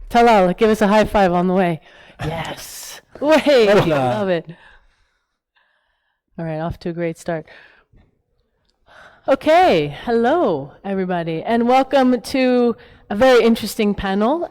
Talal, give us a high five on the way. Yes. Way, love it. All right, off to a great start. Okay, hello everybody, and welcome to a very interesting panel.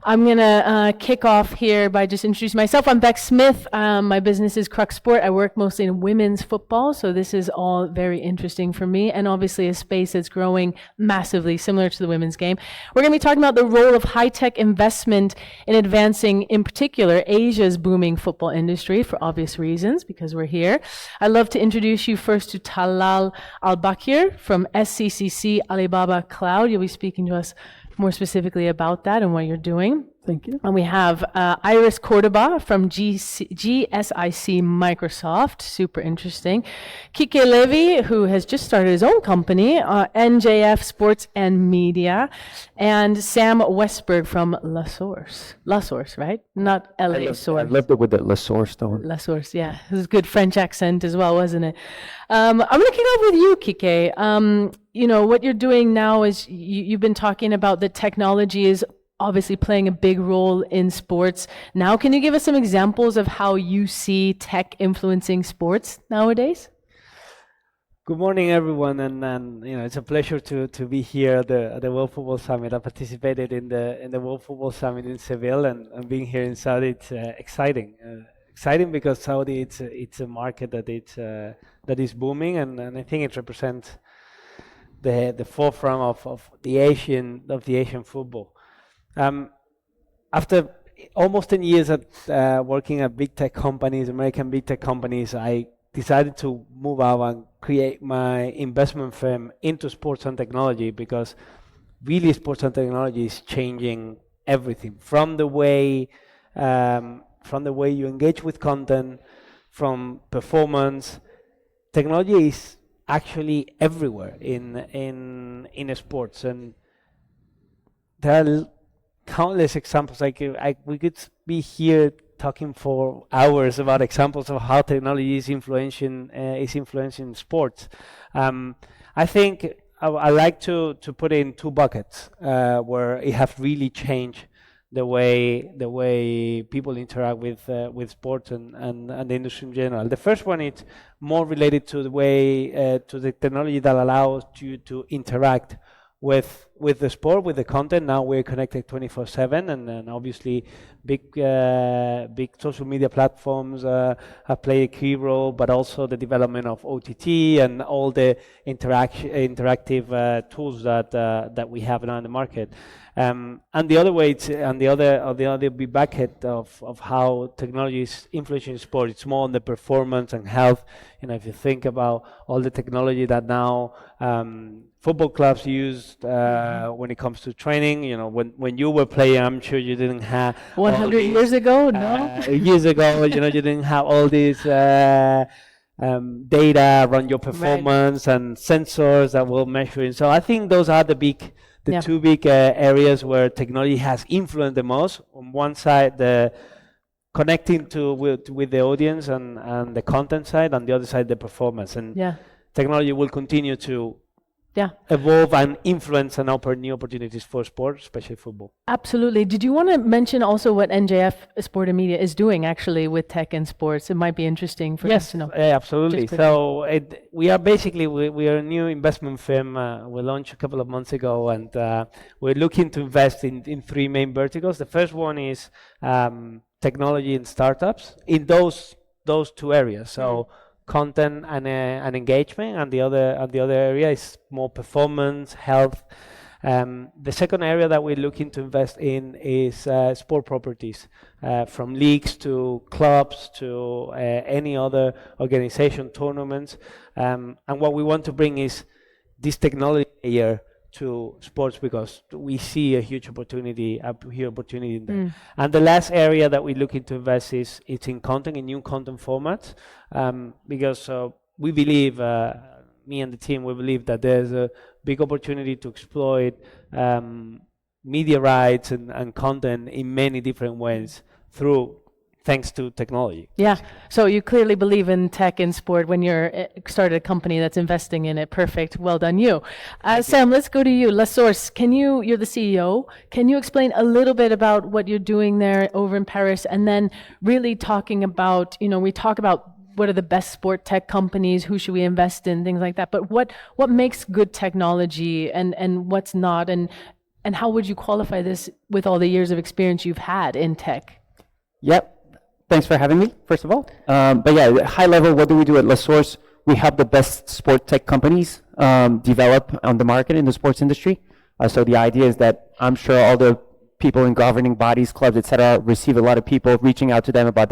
I'm going to kick off here by just introducing myself. I'm Beck Smith. My business is Crux Sport. I work mostly in women's football, so this is all very interesting for me, and obviously a space that's growing massively, similar to the women's game. We're going to be talking about the role of high-tech investment in advancing, in particular, Asia's booming football industry, for obvious reasons, because we're here. I'd love to introduce you first to Talal Albakr from SCCC Alibaba Cloud. You'll be speaking to us more specifically about that and what you're doing. Thank you. And we have Iris Cordoba from GSIC Microsoft, super interesting. Kike Levy, who has just started his own company, NJF Sports and Media, and Sam Westberg from LaSource. LaSource, right? Not LaSource. I lived it with the LaSource though. LaSource, yeah. It was a good French accent as well, wasn't it? I'm going to kick off with you, Kike. You know, what you're doing now is you've been talking about the technology is obviously playing a big role in sports. Now, can you give us some examples of how you see tech influencing sports nowadays? Good morning, everyone, and you know, it's a pleasure to be here at the World Football Summit. I participated in the World Football Summit in Seville, and being here in Saudi, it's exciting. Exciting because Saudi it's a market that is booming, and I think it represents the forefront of the Asian football. After almost 10 years at working at big tech companies, American big tech companies, I decided to move out and create my investment firm into sports and technology, because really sports and technology is changing everything from the way you engage with content, from performance. Technology is actually everywhere in sports, and there are countless examples. We could be here talking for hours about examples of how technology is influencing sports. I think I like to put it in two buckets where it have really changed the way people interact with sports and the industry in general. The first one is more related to the way to the technology that allows you to interact with the sport, with the content. Now we're connected 24/7, and then obviously big social media platforms have played a key role, but also the development of OTT and all the interactive tools that we have now in the market. And the other way, the other big bucket of how technology is influencing sport, it's more on the performance and health. You know, if you think about all the technology that now football clubs use when it comes to training, you know, when you were playing, I'm sure you didn't have 100 years ago, no? Years ago, you know, you didn't have all these data around your performance, right, and sensors that will measure it. So I think those are the two big areas where technology has influenced the most. On one side, the connecting with the audience and the content side, on the other side, the performance. And technology will continue to evolve and influence and open new opportunities for sport, especially football. Absolutely. Did you want to mention also what NJF Sport and Media is doing actually with tech and sports? It might be interesting for us to know. Yes, absolutely. So we are basically we are a new investment firm. We launched a couple of months ago, and we're looking to invest in three main verticals. The first one is technology and startups in those two areas. So content and engagement, and the other area is more performance, health. The second area that we're looking to invest in is sport properties, from leagues to clubs to any other organization, tournaments. And what we want to bring is this technology layer to sports, because we see a huge opportunity in there. And the last area that we're looking to invest is in content, in new content formats, because we believe, me and the team, we believe that there's a big opportunity to exploit media rights and content in many different ways through thanks to technology. Yeah. So you clearly believe in tech and sport when you're started a company that's investing in it. Perfect. Well done, you. Sam, let's go to you. LaSource, you're the CEO. Can you explain a little bit about what you're doing there over in Paris, and then really talking about, we talk about what are the best sport tech companies, who should we invest in, things like that. But what makes good technology and what's not, and how would you qualify this with all the years of experience you've had in tech? Yep. Thanks for having me, first of all. But yeah, high level, what do we do at LaSource? We help the best sport tech companies develop on the market in the sports industry. So the idea is that I'm sure all the people in governing bodies, clubs, etc., receive a lot of people reaching out to them about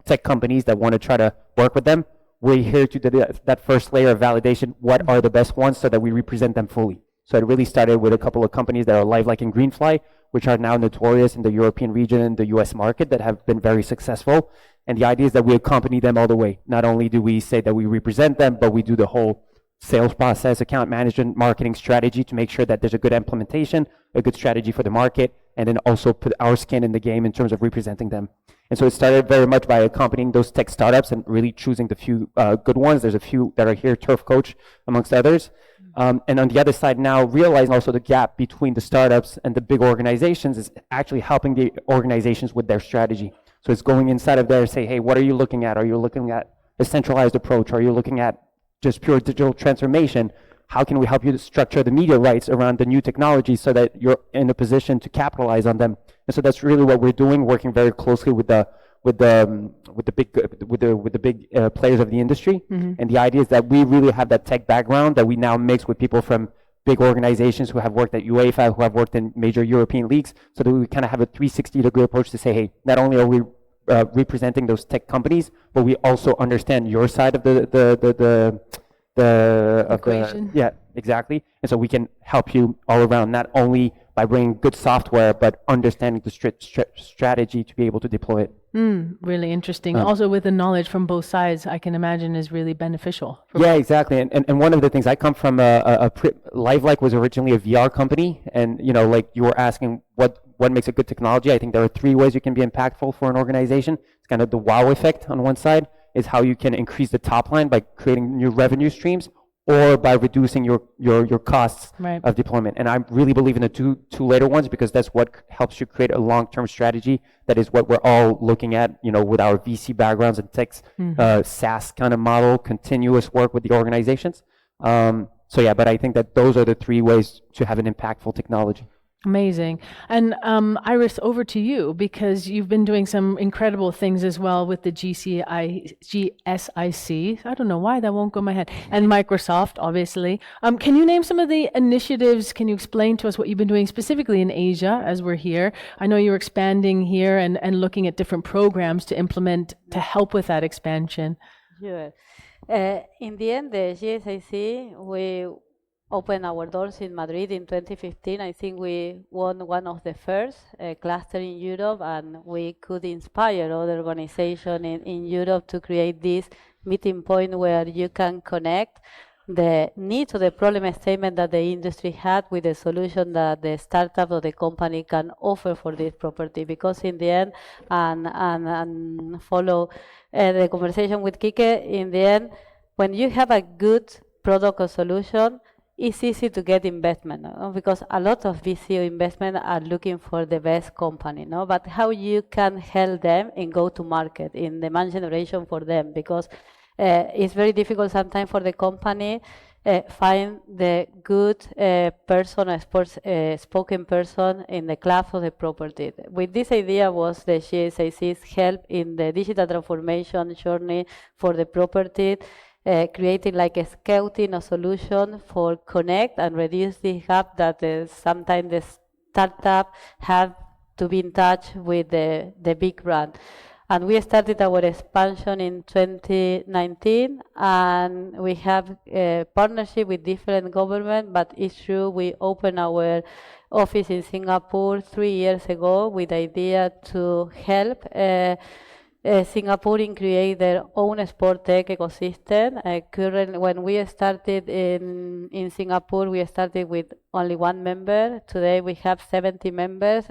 tech companies that want to try to work with them. We're here to do that first layer of validation. What are the best ones so that we represent them fully? So it really started with a couple of companies that are live, like in Greenfly, which are now notorious in the European region and the US market, that have been very successful. And the idea is that we accompany them all the way. Not only do we say that we represent them, but we do the whole sales process, account management, marketing strategy to make sure that there's a good implementation, a good strategy for the market, and then also put our skin in the game in terms of representing them. And so it started very much by accompanying those tech startups and really choosing the few good ones. There's a few that are here, Turf Coach, amongst others. And on the other side now, realizing also the gap between the startups and the big organizations is actually helping the organizations with their strategy. So it's going inside of there and say, hey, what are you looking at? Are you looking at a centralized approach? Are you looking at just pure digital transformation? How can we help you to structure the media rights around the new technology so that you're in a position to capitalize on them? And so that's really what we're doing, working very closely with the big players of the industry. Mm-hmm. And the idea is that we really have that tech background that we now mix with people from big organizations who have worked at UEFA, who have worked in major European leagues, so that we kind of have a 360-degree approach to say, hey, not only are we representing those tech companies, but we also understand your side of the equation. Yeah, exactly. And so we can help you all around, not only by bringing good software, but understanding the strategy to be able to deploy it. Really interesting. Also with the knowledge from both sides, I can imagine is really beneficial. Yeah, exactly. And one of the things, I come from LiveLike was originally a VR company, and like you were asking what makes a good technology. I think there are 3 ways you can be impactful for an organization. It's kind of the wow effect on one side, is how you can increase the top line by creating new revenue streams, or by reducing your costs of deployment. And I really believe in the two later ones, because that's what helps you create a long-term strategy. That is what we're all looking at, with our VC backgrounds and tech, SaaS kind of model, continuous work with the organizations. So yeah, but I think that those are the 3 ways to have an impactful technology. Amazing. And Iris, over to you, because you've been doing some incredible things as well with the GSIC. I don't know why that won't go in my head. And Microsoft, obviously. Can you name some of the initiatives? Can you explain to us what you've been doing specifically in Asia as we're here? I know you're expanding here and looking at different programs to implement to help with that expansion. Sure. In the end, the GSIC, we opened our doors in Madrid in 2015. I think we won one of the first cluster in Europe, and we could inspire other organizations in Europe to create this meeting point where you can connect the need or the problem statement that the industry had with the solution that the startup or the company can offer for this property. Because in the end, and follow the conversation with Kike, in the end, when you have a good product or solution, it's easy to get investment, because a lot of VC investment are looking for the best company, but how you can help them in go-to-market, in demand generation for them, because it's very difficult sometimes for the company find the good person, a spoken person in the club of the property. With this idea was the GSIC's help in the digital transformation journey for the property, creating like a scouting a solution for connect and reduce the gap that sometimes the startup have to be in touch with the big brand. And we started our expansion in 2019, and we have a partnership with different government, but it's true we opened our office in Singapore 3 years ago with the idea to help Singaporean create their own sport tech ecosystem. Currently, when we started in Singapore, we started with only 1 member. Today we have 70 members.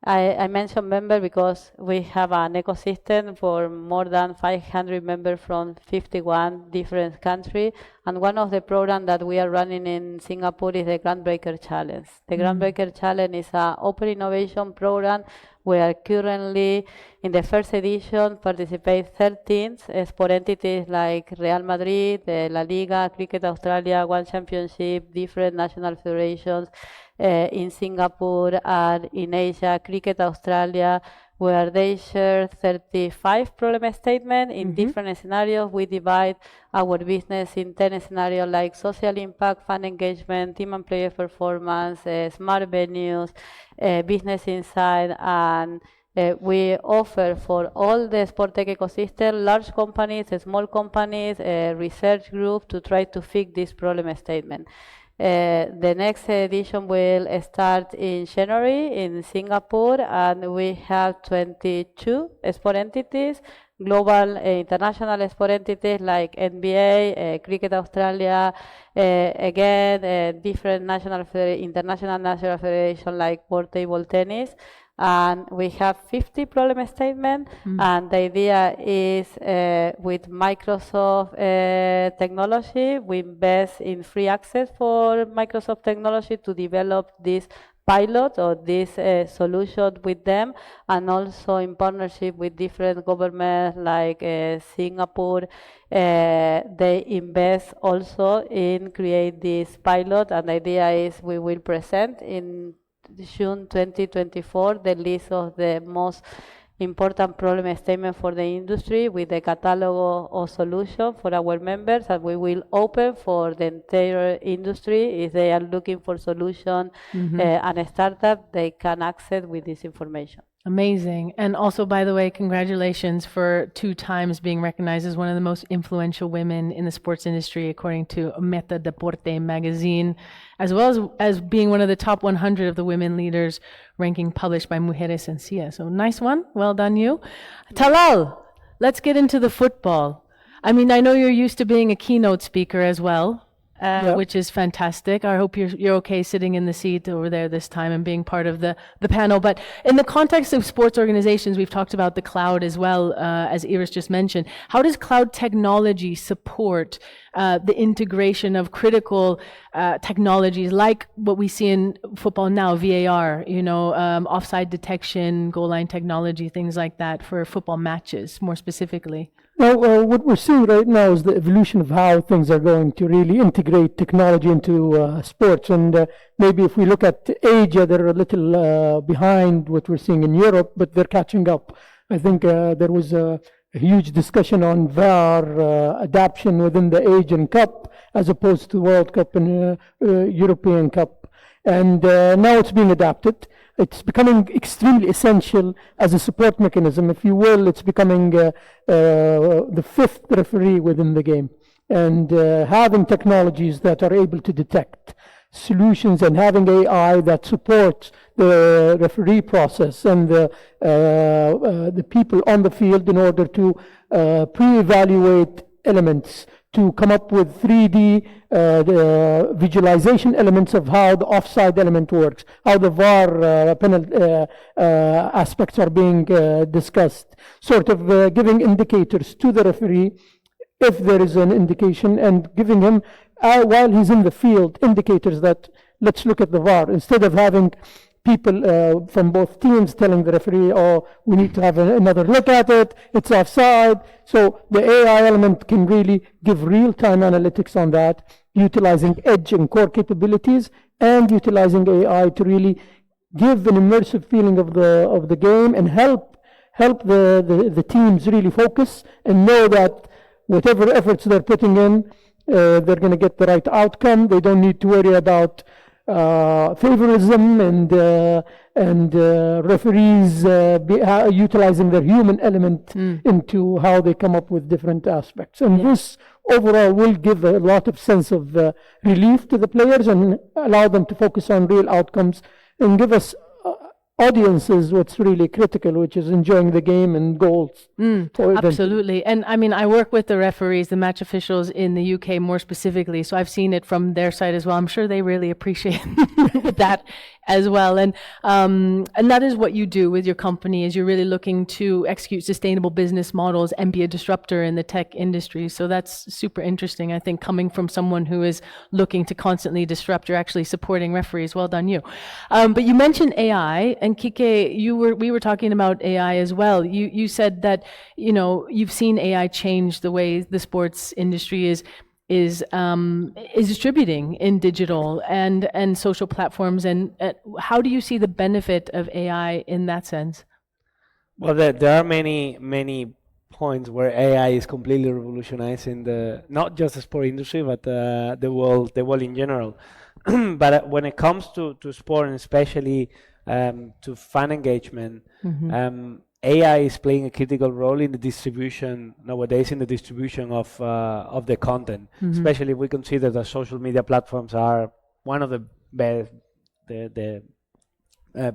I mentioned member because we have an ecosystem for more than 500 members from 51 different countries. And one of the programs that we are running in Singapore is the Groundbreaker Challenge. The Groundbreaker Challenge is an open innovation program where currently in the first edition participate 13 sport entities like Real Madrid, La Liga, Cricket Australia, One Championship, different national federations, in Singapore and in Asia, Cricket Australia, where they share 35 problem statements in different scenarios. We divide our business in 10 scenarios like social impact, fan engagement, team and player performance, smart venues, business insight, and we offer for all the sport tech ecosystem, large companies, small companies, research groups to try to fix this problem statement. The next edition will start in January in Singapore, and we have 22 sport entities, global international sport entities like NBA, Cricket Australia, again, different international national federation like World Table Tennis. And we have 50 problem statements, and the idea is with Microsoft technology, we invest in free access for Microsoft technology to develop this pilot or this solution with them, and also in partnership with different governments like Singapore. They invest also in create this pilot, and the idea is we will present in June 2024 the list of the most important problem statement for the industry with the catalog of solution for our members, and we will open for the entire industry. If they are looking for solution and a startup, they can access with this information. Amazing. And also, by the way, congratulations for 2 times being recognized as one of the most influential women in the sports industry, according to Meta Deporte magazine, as well as being one of the top 100 of the women leaders ranking published by Mujeres en CIA. So nice one. Well done, you. Talal, let's get into the football. I mean, I know you're used to being a keynote speaker as well. Which is fantastic. I hope you're okay sitting in the seat over there this time and being part of the panel. But in the context of sports organizations, we've talked about the cloud as well, as Iris just mentioned. How does cloud technology support the integration of critical technologies like what we see in football now, VAR, offside detection, goal line technology, things like that for football matches more specifically? Well, what we're seeing right now is the evolution of how things are going to really integrate technology into sports. And maybe if we look at Asia, they're a little behind what we're seeing in Europe, but they're catching up. I think there was a huge discussion on VAR adoption within the Asian Cup as opposed to World Cup and European Cup. And now it's being adapted. It's becoming extremely essential as a support mechanism, if you will. It's becoming the 5th referee within the game. And having technologies that are able to detect solutions and having AI that supports the referee process and the people on the field in order to pre-evaluate elements, to come up with 3D the visualization elements of how the offside element works, how the VAR aspects are being discussed, sort of giving indicators to the referee if there is an indication, and giving him, while he's in the field, indicators that let's look at the VAR, instead of having people from both teams telling the referee, oh, we need to have another look at it, it's offside. So the AI element can really give real-time analytics on that, utilizing edge and core capabilities, and utilizing AI to really give an immersive feeling of the game and help the teams really focus and know that whatever efforts they're putting in, they're going to get the right outcome. They don't need to worry about favorism and referees utilizing their human element into how they come up with different aspects. And this overall will give a lot of sense of relief to the players and allow them to focus on real outcomes and give us audience is what's really critical, which is enjoying the game and goals. Absolutely. And I mean, I work with the referees, the match officials in the UK more specifically, so I've seen it from their side as well. I'm sure they really appreciate that as well. And that is what you do with your company, is you're really looking to execute sustainable business models and be a disruptor in the tech industry. So that's super interesting. I think coming from someone who is looking to constantly disrupt, you're actually supporting referees. Well done, you. But you mentioned AI, and Kike, we were talking about AI as well. You said that, you know, you've seen AI change the way the sports industry is distributing in digital and social platforms. And how do you see the benefit of AI in that sense? Well, there are many points where AI is completely revolutionizing not just the sport industry, but the world in general. But when it comes to sport, and especially to fan engagement, AI is playing a critical role in the distribution nowadays, in the distribution of the content. Especially, we consider that social media platforms are one of the best, the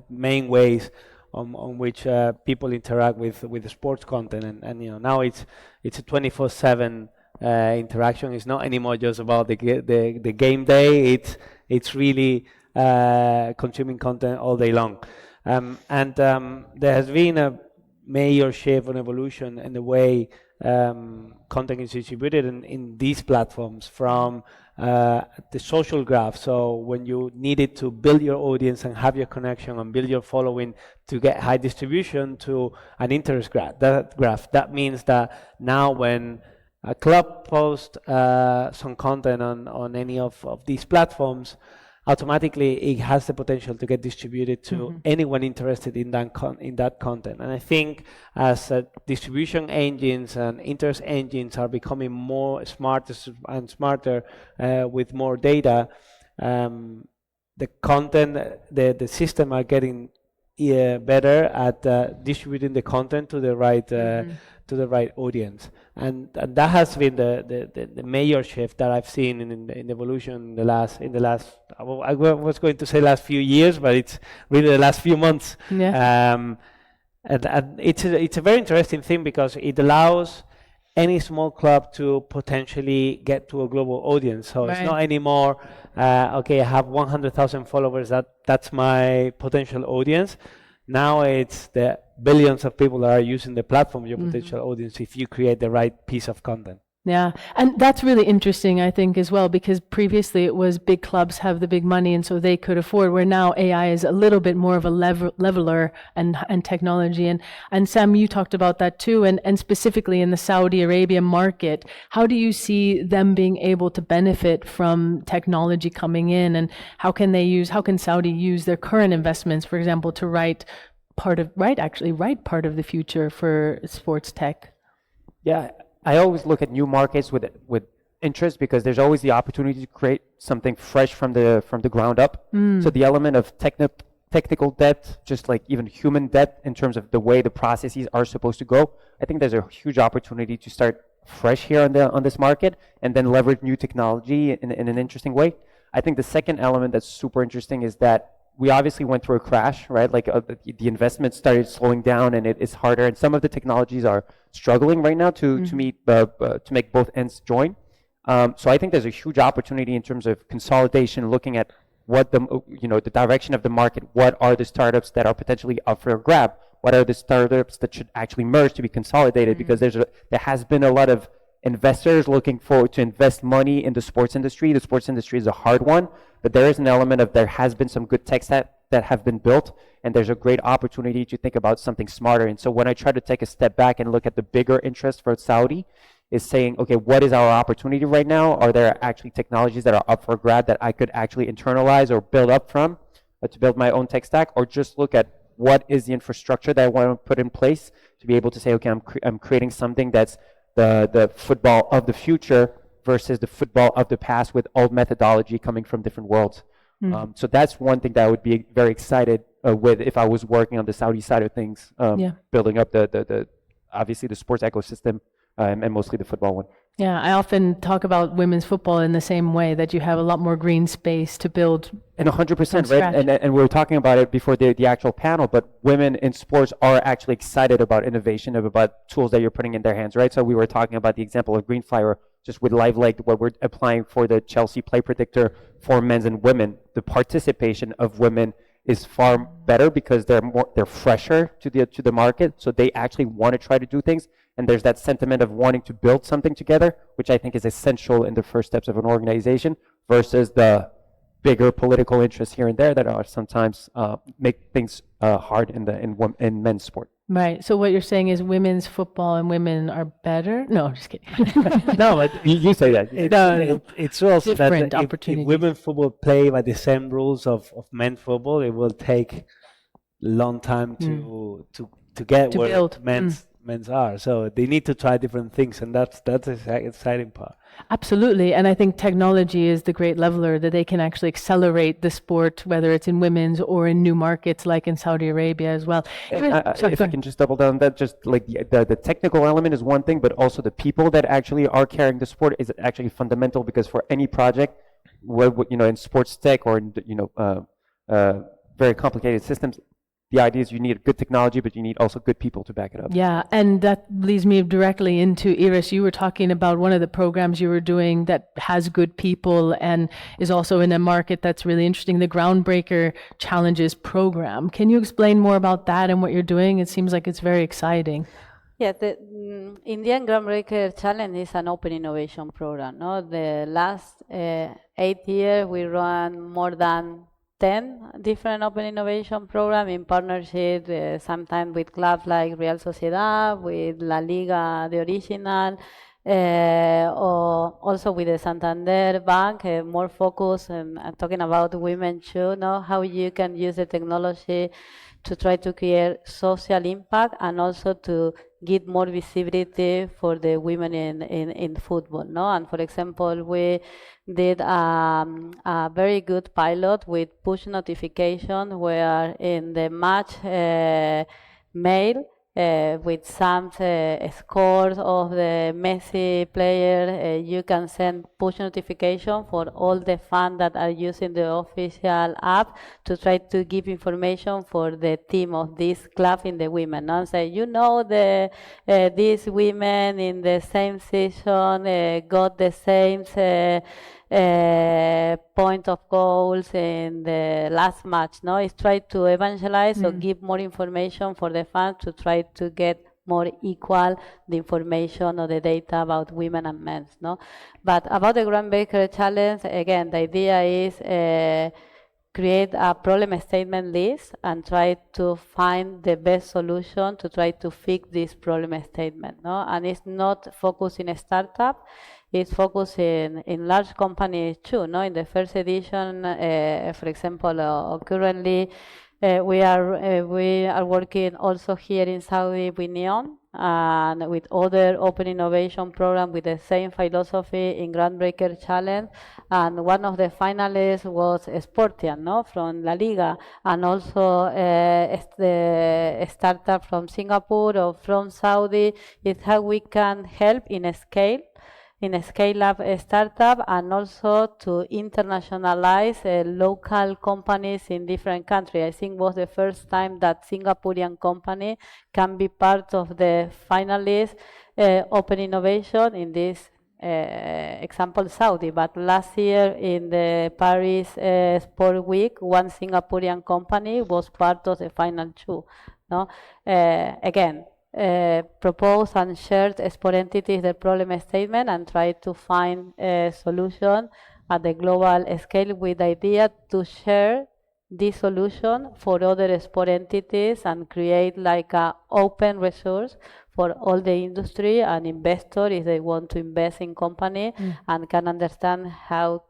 main ways on which people interact with the sports content. And you know, now it's a 24/7 interaction. It's not anymore just about the game day. It's really consuming content all day long. And there has been a major shift and evolution in the way content is distributed in these platforms, from the social graph. So when you needed to build your audience and have your connection and build your following to get high distribution, to an interest graph. That means that now when a club posts some content on any of these platforms, automatically it has the potential to get distributed to anyone interested in that content. And I think as distribution engines and interest engines are becoming more smarter and smarter with more data, the content, the system are getting better at distributing the content to the right audience, and that has been the major shift that I've seen in evolution in the last I was going to say last few years, but it's really the last few months. And it's a very interesting thing, because it allows any small club to potentially get to a global audience. So it's not anymore okay, I have 100,000 followers, that's my potential audience. Now it's the billions of people that are using the platform, your potential audience, if you create the right piece of content. Yeah, and that's really interesting, I think, as well, because previously it was big clubs have the big money and so they could afford, where now AI is a little bit more of a leveler and technology. And Sam, you talked about that too, and specifically in the Saudi Arabia market, how do you see them being able to benefit from technology coming in, and how can Saudi use their current investments, for example, to write part of the future for sports tech? Yeah, I always look at new markets with interest, because there's always the opportunity to create something fresh from the ground up. So the element of technical debt, just like even human debt in terms of the way the processes are supposed to go, I think there's a huge opportunity to start fresh here on this market, and then leverage new technology in an interesting way. I think the second element that's super interesting is that we obviously went through a crash, right? Like the investment started slowing down, and it is harder. And some of the technologies are struggling right now to make both ends join. So I think there's a huge opportunity in terms of consolidation, looking at what the direction of the market. What are the startups that are potentially up for a grab? What are the startups that should actually merge to be consolidated? Because there has been a lot of investors looking forward to invest money in the sports industry. The sports industry is a hard one, but there is an element of there has been some good tech that have been built, and there's a great opportunity to think about something smarter. And so when I try to take a step back and look at the bigger interest for Saudi, is saying, okay, what is our opportunity right now? Are there actually technologies that are up for grab that I could actually internalize or build up from to build my own tech stack? Or just look at what is the infrastructure that I want to put in place to be able to say, okay, I'm creating something that's the football of the future versus the football of the past, with old methodology coming from different worlds. So that's one thing that I would be very excited with if I was working on the Saudi side of things, building up the obviously the sports ecosystem and mostly the football one. Yeah, I often talk about women's football in the same way, that you have a lot more green space to build. And 100%, right? scratch. And we were talking about it before the actual panel, but women in sports are actually excited about innovation, about tools that you're putting in their hands, right? So we were talking about the example of Greenfly, just with LiveLake, what we're applying for the Chelsea play predictor for men's and women. The participation of women is far better because they're fresher to the market, so they actually want to try to do things. And there's that sentiment of wanting to build something together, which I think is essential in the first steps of an organization, versus the bigger political interests here and there that are sometimes make things hard in men's sport. Right. So what you're saying is women's football and women are better? No, I'm just kidding. No, but You say that. it's also that Different if opportunities. women's football play by the same rules of men's football, it will take a long time to get To where build. men's are. So they need to try different things, and that's the exciting part. Absolutely. And I think technology is the great leveler, that they can actually accelerate the sport, whether it's in women's or in new markets like in Saudi Arabia as well. Sorry, If go I can just double down on that, just like the technical element is one thing, but also the people that actually are carrying the sport is actually fundamental, because for any project, in sports tech or very complicated systems, the idea is you need good technology, but you need also good people to back it up. Yeah, and that leads me directly into Iris. You were talking about one of the programs you were doing that has good people and is also in a market that's really interesting, the Groundbreaker Challenges program. Can you explain more about that and what you're doing? It seems like it's very exciting. Yeah, the Indian Groundbreaker Challenge is an open innovation program. No, the last 8 years we run more than 10 different open innovation programs in partnership, sometimes with clubs like Real Sociedad, with La Liga, the original, or also with the Santander Bank, more focus and talking about women too, know how you can use the technology to try to create social impact and also to give more visibility for the women in football. No? And for example, we did a very good pilot with push notification where in the match mail with some scores of the Messi player, you can send push notification for all the fans that are using the official app to try to give information for the team of this club in the women. And say, these women in the same season got the same point of goals in the last match. No, it's try to evangelize or give more information for the fans to try to get more equal the information or the data about women and men. No, but about the Groundbreaker Challenge, again, the idea is create a problem statement list and try to find the best solution to try to fix this problem statement. No, and it's not focused in a startup. It's focused in large companies too. No, in the first edition, for example, currently we are working also here in Saudi with Neon and with other open innovation programs with the same philosophy in Groundbreaker Challenge. And one of the finalists was Sportian, no, from La Liga, and also the startup from Singapore or from Saudi. Is how we can help in a scale-up startup and also to internationalize local companies in different countries. I think was the first time that Singaporean company can be part of the finalist open innovation in this example Saudi. But last year in the Paris Sport Week, one Singaporean company was part of the final two. No, again. Propose and share sport entities the problem statement and try to find a solution at the global scale with the idea to share this solution for other sport entities and create like an open resource for all the industry and investors if they want to invest in company and can understand how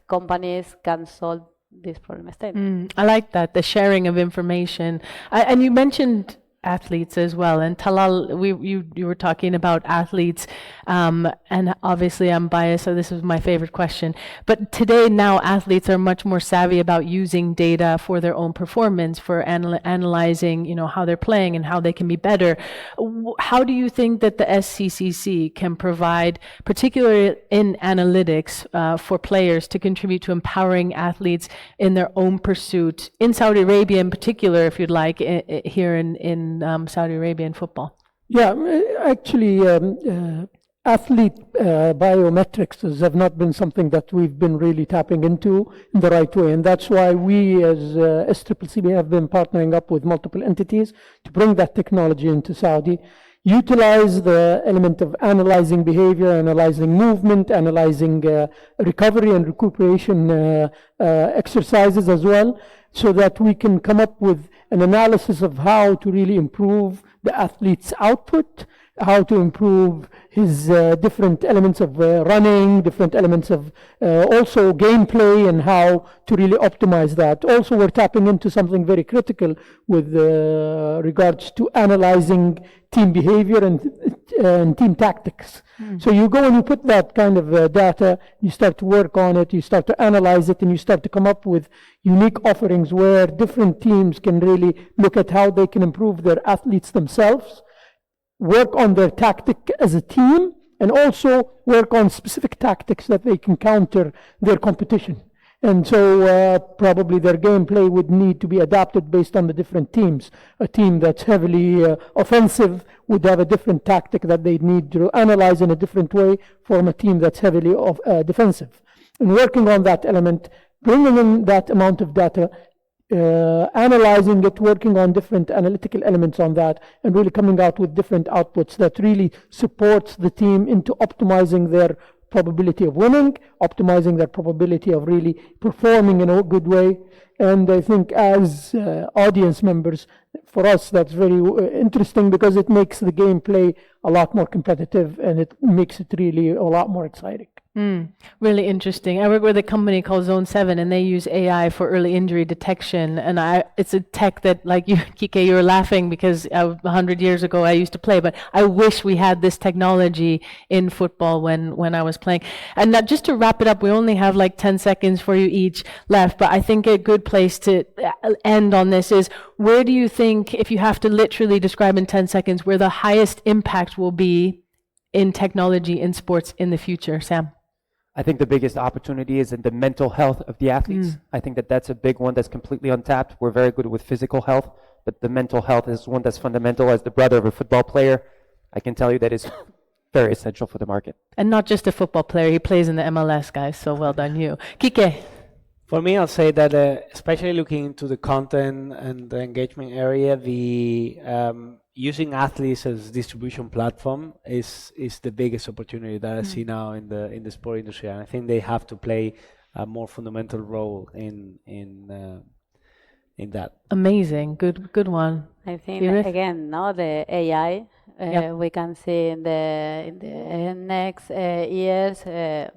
companies can solve this problem statement. I like that, the sharing of information. And you mentioned athletes as well. And Talal, you were talking about athletes, and obviously I'm biased, so this is my favorite question. But today, now athletes are much more savvy about using data for their own performance, for analyzing, how they're playing and how they can be better. How do you think that the SCCC can provide, particularly in analytics, for players to contribute to empowering athletes in their own pursuit, in Saudi Arabia in particular, if you'd like, here in Saudi Arabia in football? Yeah, actually, athlete biometrics have not been something that we've been really tapping into in the right way. And that's why we as SCCC have been partnering up with multiple entities to bring that technology into Saudi. Utilize the element of analyzing behavior, analyzing movement, analyzing recovery and recuperation exercises as well, so that we can come up with an analysis of how to really improve the athlete's output, how to improve his different elements of running, different elements of also gameplay, and how to really optimize that. Also, we're tapping into something very critical with regards to analyzing team behavior and team tactics. So you go and you put that kind of data, you start to work on it, you start to analyze it, and you start to come up with unique offerings where different teams can really look at how they can improve their athletes themselves, work on their tactic as a team, and also work on specific tactics that they can counter their competition. And so probably their gameplay would need to be adapted based on the different teams. A team that's heavily offensive would have a different tactic that they need to analyze in a different way from a team that's heavily defensive. And working on that element, bringing in that amount of data, analyzing it, working on different analytical elements on that, and really coming out with different outputs that really supports the team into optimizing their probability of winning, optimizing their probability of really performing in a good way. And I think as audience members, for us, that's very interesting because it makes the gameplay a lot more competitive and it makes it really a lot more exciting. Really interesting. I work with a company called Zone 7, and they use AI for early injury detection. And it's a tech that, like you, Kike, you were laughing because 100 years ago I used to play, but I wish we had this technology in football when I was playing. And now, just to wrap it up, we only have like 10 seconds for you each left, but I think a good place to end on this is, where do you think, if you have to literally describe in 10 seconds, where the highest impact will be in technology in sports in the future? Sam? I think the biggest opportunity is in the mental health of the athletes. I think that's a big one that's completely untapped. We're very good with physical health, but the mental health is one that's fundamental. As the brother of a football player, I can tell you that is very essential for the market. And not just a football player, he plays in the MLS, guys, so well done you. Kike? For me, I'll say that especially looking into the content and the engagement area, the using athletes as distribution platform is the biggest opportunity that I see now in the sport industry, and I think they have to play a more fundamental role in that. Amazing, good one. I think Iris? again, now the AI. We can see in the next years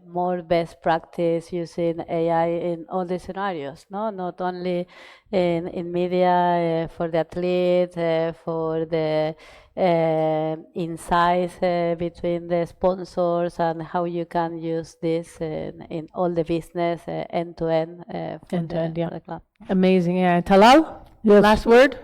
more best practice using AI in all the scenarios. No, not only in media for the athletes, for the insights between the sponsors, and how you can use this in all the business end to end for the club. Amazing. Yeah, Talal. Yes. Last word.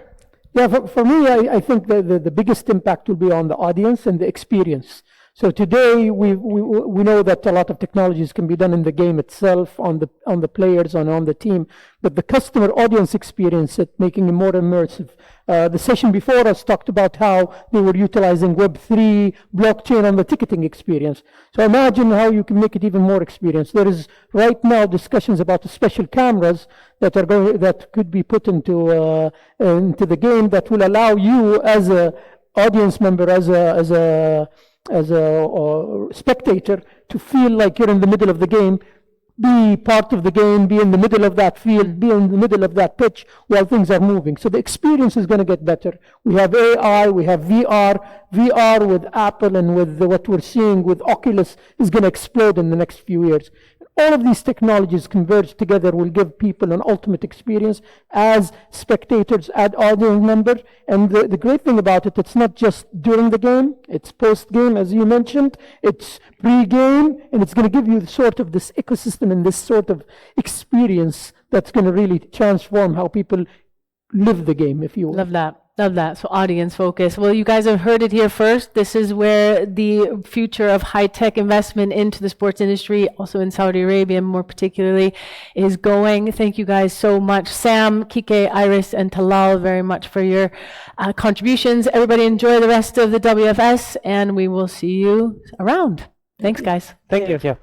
Yeah, for me, I think the biggest impact will be on the audience and the experience. So today we know that a lot of technologies can be done in the game itself, on the players and on the team, but the customer audience experience, it making it more immersive. The session before us talked about how they were utilizing Web3 blockchain on the ticketing experience. So imagine how you can make it even more experience. There is right now discussions about the special cameras that could be put into the game that will allow you as a audience member, as a spectator, to feel like you're in the middle of the game, be part of the game, be in the middle of that field, be in the middle of that pitch while things are moving. So the experience is going to get better. We have AI, we have VR with Apple, and with what we're seeing with Oculus is going to explode in the next few years. all of these technologies converged together will give people an ultimate experience as spectators, add audience number. And the great thing about it, it's not just during the game, it's post-game, as you mentioned, it's pre-game, and it's going to give you sort of this ecosystem and this sort of experience that's going to really transform how people live the game, if you will. Love that. Love that. So audience focus. Well, you guys have heard it here first. This is where the future of high-tech investment into the sports industry, also in Saudi Arabia more particularly, is going. Thank you guys so much. Sam, Kike, Iris, and Talal very much for your contributions. Everybody enjoy the rest of the WFS, and we will see you around. Thanks, guys. Thank you. Yeah.